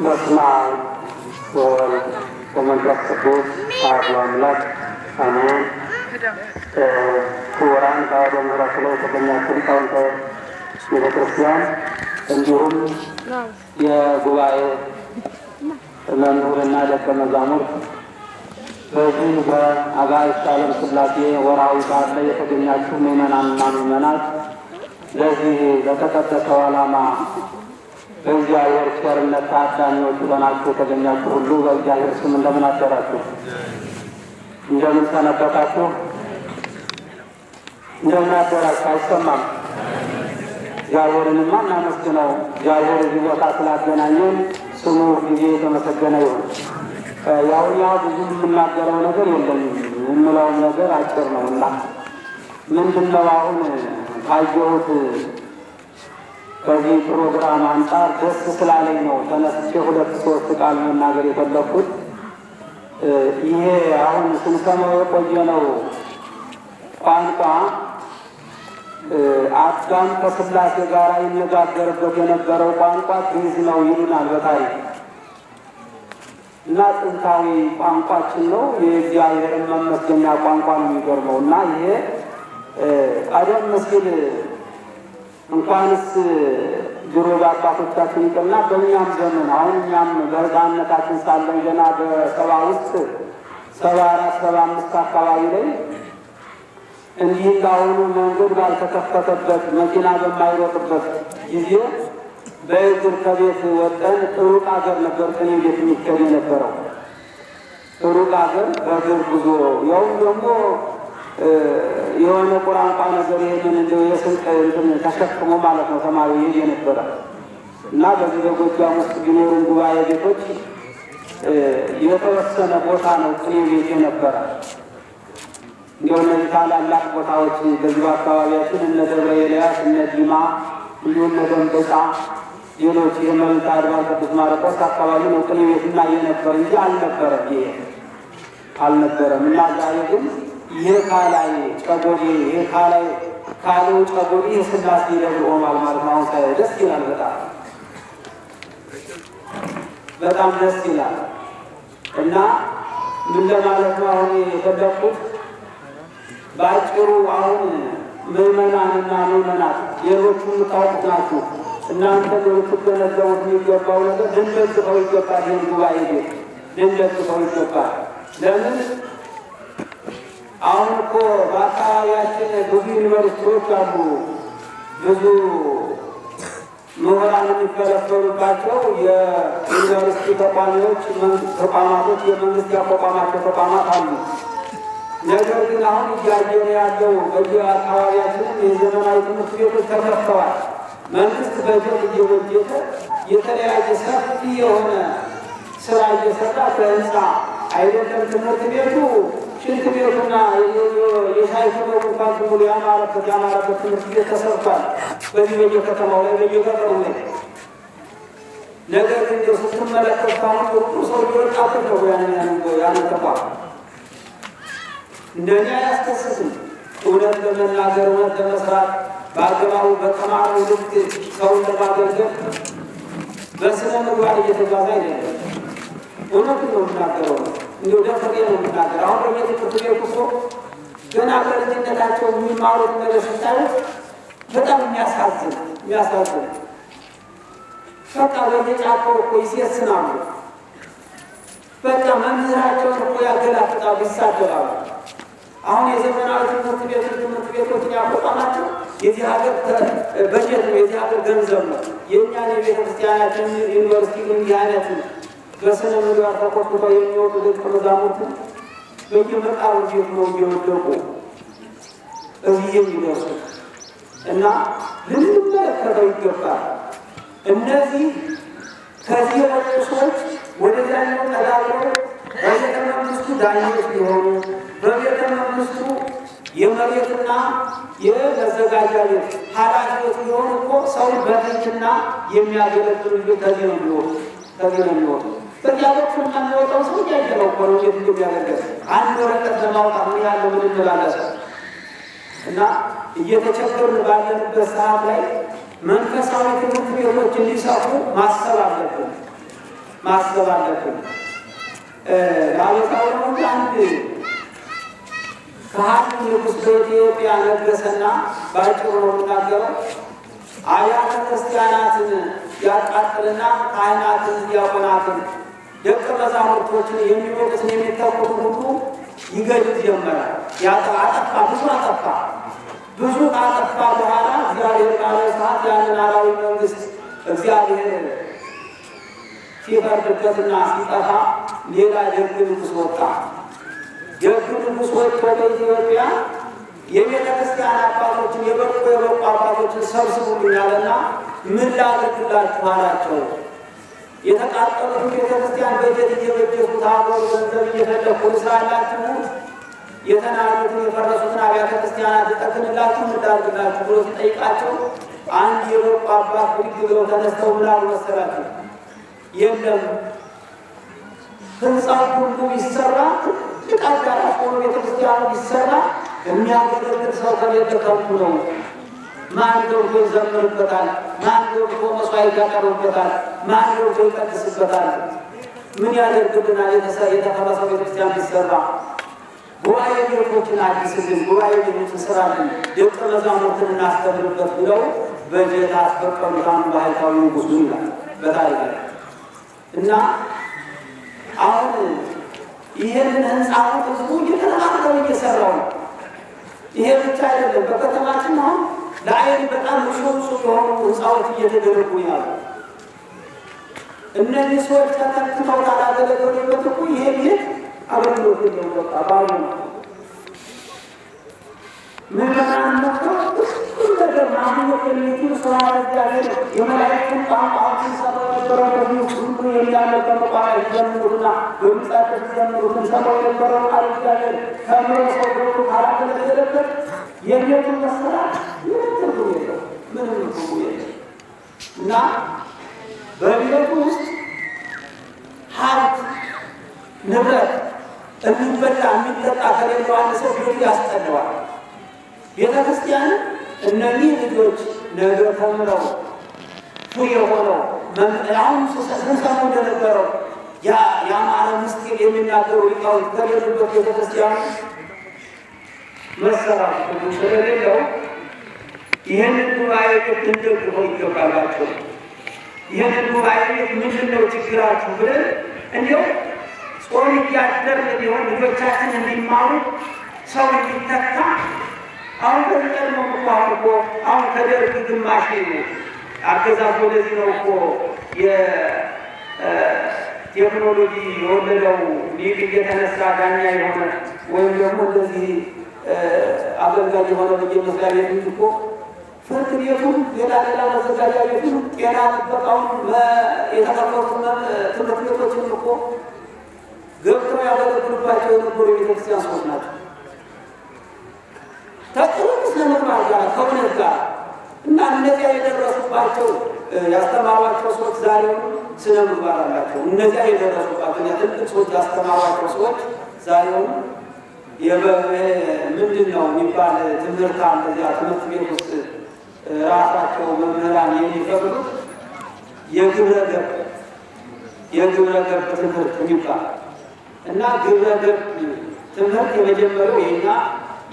በስመ አብ ወወልድ ወመንፈስ ቅዱስ አሐዱ አምላክ አሜን። ክቡራን በአውደ ምሕረቱ ላይ የተገኛችሁ ሊቃውንተ ቤተ ክርስቲያን እንዲሁም የጉባኤ መምህራንና ደቀ መዛሙርት በዚህ በአጋዕዝተ ዓለም ሥላሴ ወርኃዊ በዓል ላይ የተገኛችሁ ምዕመናንና ምዕመናት ለዚህ ለተቀደሰው ዓላማ በእግዚአብሔር ቸርነት ታዳሚዎች ሆናችሁ የተገኛችሁ ሁሉ በእግዚአብሔር ስም እንደምን አደራችሁ? እንደምን ሰነበታችሁ? እንደምን አደራችሁ? አይሰማም? እግዚአብሔርንማ እናመስግነው። እግዚአብሔር እዚህ ቦታ ስላገናኘን ስሙ ጊዜ የተመሰገነ ይሁን። ያውኛ ብዙ የምናገረው ነገር የለም፣ የምለውም ነገር አጭር ነው እና ምንድነው አሁን ካየሁት ከዚህ ፕሮግራም አንጻር ደስ ስላለኝ ነው ተነስቼ 2-3 ቃል መናገር የፈለኩት። ይሄ አሁን ስንሰማው የቆየነው ቋንቋ አዳም ከሥላሴ ጋር ይነጋገርበት የነበረው ቋንቋ ግዕዝ ነው ይሉናል በታሪክ እና ጥንታዊ ቋንቋችን ነው። የእግዚአብሔርን መመስገኛ ቋንቋ ነው። የሚገርመው እና ይሄ ቀደም ሲል እንኳንስ ድሮ በአባቶቻችን ይቅርና በእኛም ዘመን አሁን እኛም በሕፃንነታችን ሳለን ገና በ70 ውስጥ 74 75 አካባቢ ላይ እንዲህ እንዳሁኑ መንገድ ባልተከፈተበት መኪና በማይሮጥበት ጊዜ በእግር ከቤት ወጠን ሩቅ አገር ነበር ቅኔ ቤት የሚከድ የነበረው። ሩቅ አገር በእግር ጉዞ ያውም ደግሞ የሆነ ቁራንቋ ነገር ይሄንን እንደው የስንቅ እንትን ተሸክሞ ማለት ነው ተማሪ ይሄድ የነበረ እና በዚህ በጎጃም ውስጥ ቢኖሩን ጉባኤ ቤቶች የተወሰነ ቦታ ነው ቅኔ ቤት የነበረ። እንዲሁ እነዚህ ታላላቅ ቦታዎች በዚህ አካባቢያችን እነ ደብረ ኤልያስ፣ እነ ዲማ፣ እንዲሁ እነ ደንበጫ፣ ሌሎች የመልዕልተ አድባር ቅዱስ ማርቆስ አካባቢ ነው ቅኔ ቤት እና የነበር እንጂ አልነበረም። ይሄ አልነበረም እና ዛሬ ግን ይሄ ካላይ ጨጎዴ ይሄ ካላይ ካለው ጨጎዴ የሥላሴ ደብር ሆኗል ማለት ነው። አሁን ደስ ይላል። በጣም ደስ ይላል እና ምን ለማለት ነው አሁን የፈለኩት ባጭሩ አሁን ምዕመናንና ምዕመናት ሌሎቹ የምታውቁት ናችሁ። እናንተ ልትገነዘቡት የሚገባው ነገር ልንደግፈው ይገባል። ይህን ጉባኤ ቤት ልንደግፈው ይገባል። ለምን አሁን እኮ በአካባቢያችን ብዙ ዩኒቨርሲቲዎች አሉ፣ ብዙ ምሁራን የሚፈለፈሉባቸው የዩኒቨርሲቲ ተቋሚዎች ተቋማቶች የመንግስት ያቋቋማቸው ተቋማት አሉ። ነገር ግን አሁን እያየን ያለው በየአካባቢያችንም የዘመናዊ ትምህርት ቤቶች ተከፍተዋል። መንግስት በጀት እየበጀተ የተለያየ ሰፊ የሆነ ስራ እየሰራ ከህንፃ አይደለም ትምህርት ቤቱ ሽንት ቤቱና የሳይንስ እንኳን ሙሉ ያማረበት ትምህርት ቤት ተሰርቷል በዚህ በየከተማው ላይ በየገጠሩ ላይ። ነገር ግን ስትመለከት አሁን ጥሩ ሰው ሊወጣበት ነው ያን ተቋም እንደኛ አያስከስስም። እውነት ለመናገር እውነት ለመስራት በአገባቡ በተማረው ልክ ሰውን ለማገልገል በስነ ምግባር እየተጓዘ አይደለም። እውነቱን ነው የምናገረው፣ እንዲሁ ደፍሬ ነው የምናገር። አሁን በየትምህርት ቤቱ እኮ ገና በልጅነታቸው የሚማሩት ነገር ስታዩት በጣም የሚያሳዝን በቃ በየጫካው እኮ ይሴስናሉ። በቃ መምህራቸውን እኮ ያገላፍጣሉ፣ ይሳደባሉ። አሁን የዘመናዊ ትምህርት ቤቶችን ያቋቋማቸው የዚህ ሀገር በጀት ነው፣ የዚህ ሀገር ገንዘብ ነው። የእኛን የቤተ ክርስቲያናችን ዩኒቨርሲቲ እንዲህ አይነት በስነ ምግባር ተኮትኩተው የሚወጡ ደቀ መዛሙርት በየመቃብር ቤት ነው እየወደቁ እዚህ የሚደርሱ እና ልንመለከተው ይገባል። እነዚህ ከዚህ የወጡ ሰዎች ወደዚያኛው ተዳግረው በቤተ መንግስቱ ዳኞች ሊሆኑ በቤተ መንግስቱ የመሬትና የመዘጋጃ ቤት ኃላፊዎች ሊሆኑ እኮ ሰውን በትህትና የሚያገለግሉ ከዚህ ነው የሚወጡ። በዚያ በኩል የሚወጣው ሰው እያየነው እኮ ነው እንዴት እንደሚያደርገው አንድ ወረቀት ለማውጣት ምን ያለው ምን እንላለን እና እየተቸገርን ባለንበት ሰዓት ላይ መንፈሳዊ ትምህርት ቤቶች እንዲሰፉ ማሰብ አለብን። ማሰብ አለብን። አበሳው ነው አንድ ከሃዲ ንጉሥ በኢትዮጵያ ነገሰና ባጭሩ ነው የምናገረው። አብያተ ክርስቲያናትን ያቃጥልና ካህናትን፣ ዲያቆናትን፣ ደቀ መዛሙርቶችን የሚወጡትን የሚተኩትን ሁሉ ይገድል ጀመረ። አጠፋ፣ ብዙ አጠፋ። ብዙ ካጠፋ በኋላ እግዚአብሔር ባለ ሰዓት ያንን አራዊ መንግስት እግዚአብሔር ሲፈርድበትና ሲጠፋ ሌላ ደግ ንጉሥ ወጣ። ደግ ንጉሥ ወጥቶ በኢትዮጵያ የቤተ ክርስቲያን አባቶችን የበቁ አባቶችን ሰብስቡልኛልና ምን ላድርግላችሁ አላቸው። የተቃጠሉትን ቤተ ክርስቲያን በጀት እየበጀቱ ታቦር ገንዘብ እየፈለኩ ስራላችሁ፣ የተናዱትን የፈረሱትን አብያተ ክርስቲያናት እጠግንላችሁ ምን ላድርግላችሁ ብሎ ሲጠይቃቸው አንድ የበቁ አባት ብድግ ብለው ተነስተው ምን አሉ መሰላችሁ? የለም ህንፃው ሁሉ ቢሰራ ትልቅ አዳራሽ ሆኖ ቤተክርስቲያኑ ቢሰራ የሚያገለግል ሰው ከሌለ ከንቱ ነው። ማን ገብቶ ይዘምርበታል? ማን ገብቶ መስዋዕት ያቀርብበታል? ማን ገብቶ ይቀድስበታል? ምን ያደርግልናል? የተፈረሰው ቤተክርስቲያን ቢሰራ ጉባኤ ቤቶችን አዲስልን፣ ጉባኤ ቤቶችን ስራልን፣ ደቀ መዛሙርትን እናስተምርበት ብለው በጀት አስፈቀዱት። አንዱ ባህታዊ ንጉሥ ይላል በታሪክ እና አሁን ይሄንን ህንፃው ህዝቡ እየተለማመደው እየሰራው ነው። ይሄ ብቻ አይደለም። በከተማችን አሁን ለአይን በጣም ንጹህ የሆኑ ህንፃዎች እየተገነቡ ያሉ እነዚህ ሰዎች ተተክተው ካላገለገሉበት እኮ ይሄ ቤት አገልግሎት የለውም። በቃ ባሉ ምዕመናን መጥተው ነገር ማግኘት የሚችሉ ስራ እግዚአብሔር የመላእክትን ቋንቋዎችን ሰማው የነበረው በዚህ ሁሉ የሚያመልከ መቋሚያ ሲዘምሩና በምጻት ሲዘምሩትን ሰማው የነበረው ቃል እግዚአብሔር ተምሮ ሰው ገብቶ ካላገለገለበት የቤቱን መሰራት ምንም ትርጉም የለው፣ ምንም ትርጉም የለው እና በቤቱ ውስጥ ሀብት ንብረት የሚበላ የሚጠጣ ከሌለው አንድ ሰው ቤቱ ያስጠለዋል። ቤተ ክርስቲያን እነዚህ ልጆች ነገ ተምረው ፉ የሆነው አሁን ስንሰሙ እንደነበረው የአማረ ምስጢር የሚናገሩ ሊቃውንት ከሌሉበት ቤተ ክርስቲያን መሰራት ሁሉ ስለሌለው ይህንን ጉባኤ ቤት እንደግፈው ይገባላቸው። ይህንን ጉባኤ ቤት ምንድን ነው ችግራችሁ ብለን እንዲያው ጾም እያደርን ቢሆን ልጆቻችን እንዲማሩ ሰው እንዲተካ አሁን ከቀድሞ እኮ አሁን ከደርግ ግማሽ አገዛዝ ወደዚህ ነው እኮ የቴክኖሎጂ የወለደው ሊቅ እየተነሳ ዳኛ የሆነ ወይም ደግሞ እንደዚህ አገልጋይ የሆነ በየመስሪያ ቤት እኮ ፍርድ ቤቱም ሌላ መዘጋጃ ቤቱም ጤና ጥበቃውን የተከፈቱ ትምህርት ቤቶችን እኮ ገብተው ያገለግሉባቸው የነበሩ የቤተክርስቲያን ሰዎች ናቸው። ተጥሩ ስለምግባር ጋር ከእውነት ጋር እና እነዚያ የደረሱባቸው ያስተማሯቸው ሰዎች ዛሬው ስነ ምግባር አላቸው። እነዚያ የደረሱባቸው ትልቅ ሰዎች ያስተማሯቸው ሰዎች ዛሬው ምንድን ነው የሚባል ትምህርት አለ። እዚያ ትምህርት ቤት ውስጥ ራሳቸው መምህራን የሚፈቅዱት የግብረ ገብ ትምህርት የሚባል እና ግብረ ገብ ትምህርት የመጀመሪያው የኛ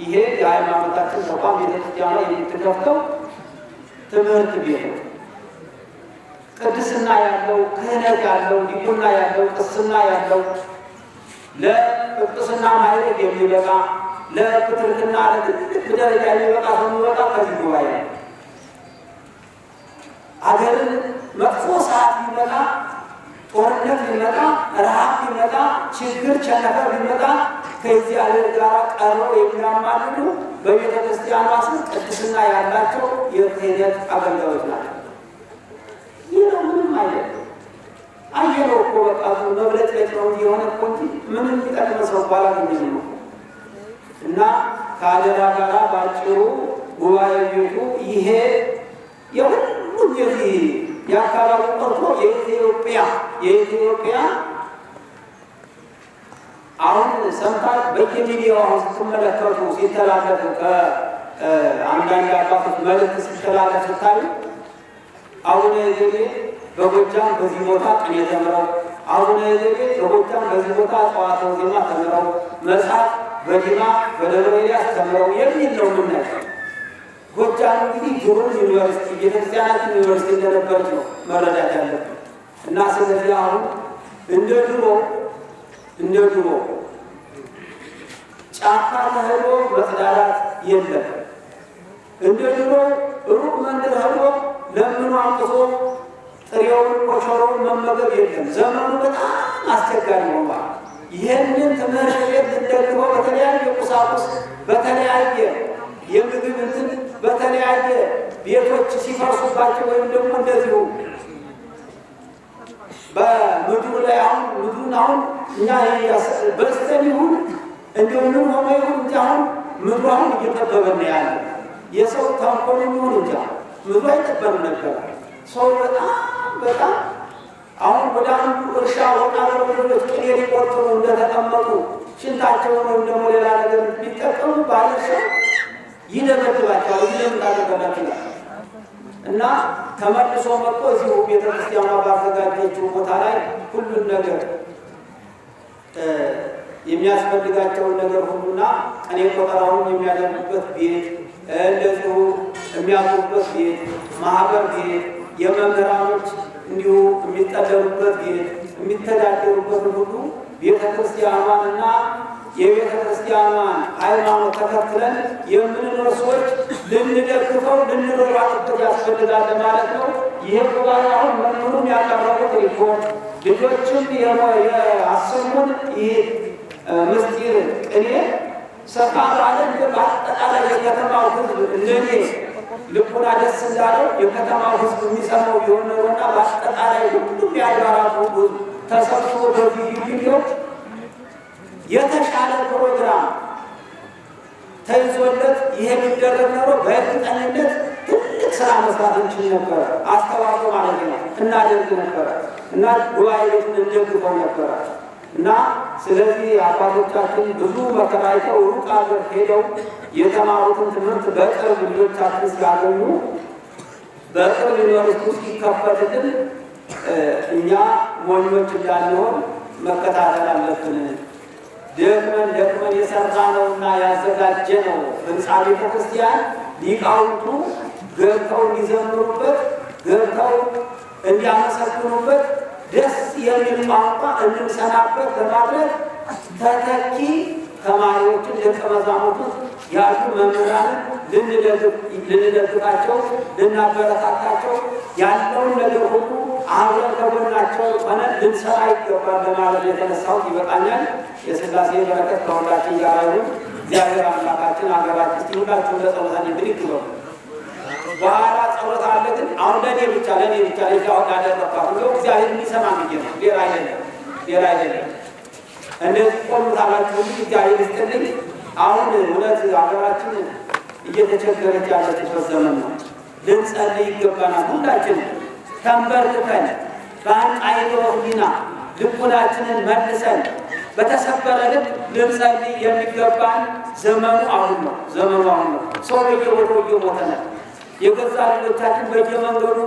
ይሄ የሃይማኖታችን ተቋም ቤተክርስቲያን ላይ የምትከፍተው ትምህርት ቤት ነው። ቅድስና ያለው፣ ክህነት ያለው፣ ዲቁና ያለው፣ ቅስና ያለው ለቅድስና ማዕረግ የሚበቃ ለፕትርክና ለትልቅ ደረጃ የሚበቃ የሚበቃ ከዚህ ጉባኤ ነው። አገርን መጥፎ ሰዓት ቢመጣ፣ ጦርነት ቢመጣ፣ ረሃብ ቢመጣ፣ ችግር ቸነፈር ቢመጣ ከዚህ አገር ጋር ቀርበው የሚያማልዱ በቤተ ክርስቲያኗ ስም ቅድስና ያላቸው የክህነት አገልጋዮች ናቸው። ይህ ነው፣ ምንም አይደለም። አየነው እኮ በቃ መብለጥ ላይ ነው የሆነ እኮ እንጂ ምንም የሚጠቅመ ሰው ባላገኘ ነው። እና ከአደራ ጋራ ባጭሩ ጉባኤ ቤቱ ይሄ የሁሉም የዚህ የአካባቢ ቀርቶ የኢትዮጵያ አሁን ሰምታት በየሚዲያው አሁን ስትመለከቱ ሲተላለፉ ከአንዳንድ አባቶች መልዕክት ሲተላለፍ ስታዩ አቡነ እገሌ በጎጃም በዚህ ቦታ ቅኔ ተምረው፣ አቡነ እገሌ በጎጃም በዚህ ቦታ ጸዋትወ ዜማ ተምረው መጽሐፍ በዲማ በደብረ ኤልያስ ተምረው የሚል ነው የምናየው። ጎጃም እንግዲህ ድሮ ዩኒቨርሲቲ ቤተክርስቲያናት ዩኒቨርሲቲ እንደነበረች ነው መረዳት ያለብን እና ስለዚህ አሁን እንደ ድሮ ጫካ ተሄዶ መጽዳዳት የለም። እንደ ድሮ ሩቅ መንደር ሄዶ ለምኑ አምጥቶ ጥሬውን ኮሸሮውን መመገብ የለም። ዘመኑ በጣም አስቸጋሪ ሆኗል። ይህንን ትምህርት ቤት ልንደግፈው በተለያየ ቁሳቁስ በተለያየ የምግብ እንትን በተለያየ ቤቶች ሲፈርሱባቸው ወይም ደግሞ እንደዚሁ በምድሩ ላይ ምድሩን እኛ በስተን ይሁን እንደምን ሆኖ ይሁን እንጂ አሁን ምድሩ እየጠበበ ነው ያለ። የሰው ተንኮል ይሁን እንጂ ምድሩ አይጠበብም ነበር። ሰው በጣም አሁን ወደ አንዱ እርሻ ወጣ ብለው ቅኔ ሊቆጥሩ እንደተቀመጡ ሽንታቸውን ወይም ደግሞ ሌላ ነገር ቢጠቀሙ ባለሻ ይደበድባቸዋል። ይደምጣደረጋቸው እና ተመልሶ መጥቶ እዚሁ ቤተክርስቲያኗ ባዘጋጀችው ቦታ ላይ ሁሉን ነገር የሚያስፈልጋቸውን ነገር ሁሉና ቅኔ ቆጠራውን የሚያደርጉበት ቤት፣ እንደዚሁ የሚያዙበት ቤት፣ ማህበር ቤት፣ የመምህራኖች እንዲሁ የሚጠለሉበት ቤት፣ የሚተዳደሩበት ሁሉ ቤተክርስቲያኗንና የቤተክርስቲያኗን ሃይማኖት ተከትለን የምንኖር ሰዎች ልንደግፈው ልንሮራበት ያስፈልጋል ማለት ነው። ይሄ ጉባኤ አሁን መምህሩን ያቀረቡት ሪፖርት ልጆችም የአሰሙን ይህ ምስጢር ቅኔ ሰፋ ባለ በአጠቃላይ የከተማው ሕዝብ እንደኔ ልቡና ደስ እንዳለው የከተማው ሕዝብ የሚሰማው ቢሆን ኖሮና በአጠቃላይ ሁሉም የአድባራቱ ሕዝብ ተሰብስቦ በቪዲዮ የተሻለ ፕሮግራም ተይዞለት ይሄ የሚደረግ ኖሮ በእርግጠኝነት ትልቅ ስራ መስራት እንችል ነበረ። አስተዋጽኦ ማለት ነው እናደርግ ነበረ እና ጉባኤ ቤቱን እንደግፈው ነበረ እና ስለዚህ አባቶቻችን ብዙ መከራ አይተው ሩቅ አገር ሄደው የተማሩትን ትምህርት በቅርብ ልጆቻችን ሲያገኙ በቅርብ ዩኒቨርሲቲ ውስጥ ይከፈትልን እኛ ሞኞች እንዳንሆን መከታተል አለብን። ደክመን የሰራነውና ያዘጋጀነው ህንፃ ቤተክርስቲያን ሊቃውንቱ ገብተው እንዲዘምሩበት ገብተው እንዲያመሰግኑበት ደስ የሚል ቋንቋ እንድንሰማበት ለማድረግ ተተኪ ተማሪዎችን ደቀ መዛሙርቱን ያሉ መምህራንን ልንደግፋቸው ልናበረታታቸው ያለውን ነገር ሁሉ አብረን ከጎናቸው ሆነን ልንሰራ ይገባል ለማለት የተነሳሁት ይበቃኛል። የሥላሴ በረከት ከሁላችን ጋር ይሁን። እግዚአብሔር አምላካችን ሀገራችን እስቲ ሁላችሁም ለጸሎታን ብድግ በሉ። በኋላ ጸሎት አለ፣ ግን አሁን ለእኔ ብቻ ለዚያው ያደረግኳት እንደው እግዚአብሔር የሚሰማ ብዬ ነው። ሌላ አይደለም። እንደዚህ ቆሙታላችሁ ሁሉ እግዚአብሔር ይስጥልኝ። አሁን እውነት ሀገራችን እየተቸገረች ያለችበት ዘመን ነው። ልንጸልይ ይገባናል። ሁላችን ተንበርክከን በአንቃይቶ ሕሊና ልቡናችንን መልሰን በተሰበረ ልብ ልንጸልይ የሚገባን ዘመኑ አሁን ነው። ሰው በየቦታው እየሞተ ነው። የገዛ ልጆቻችን በየመንገዱ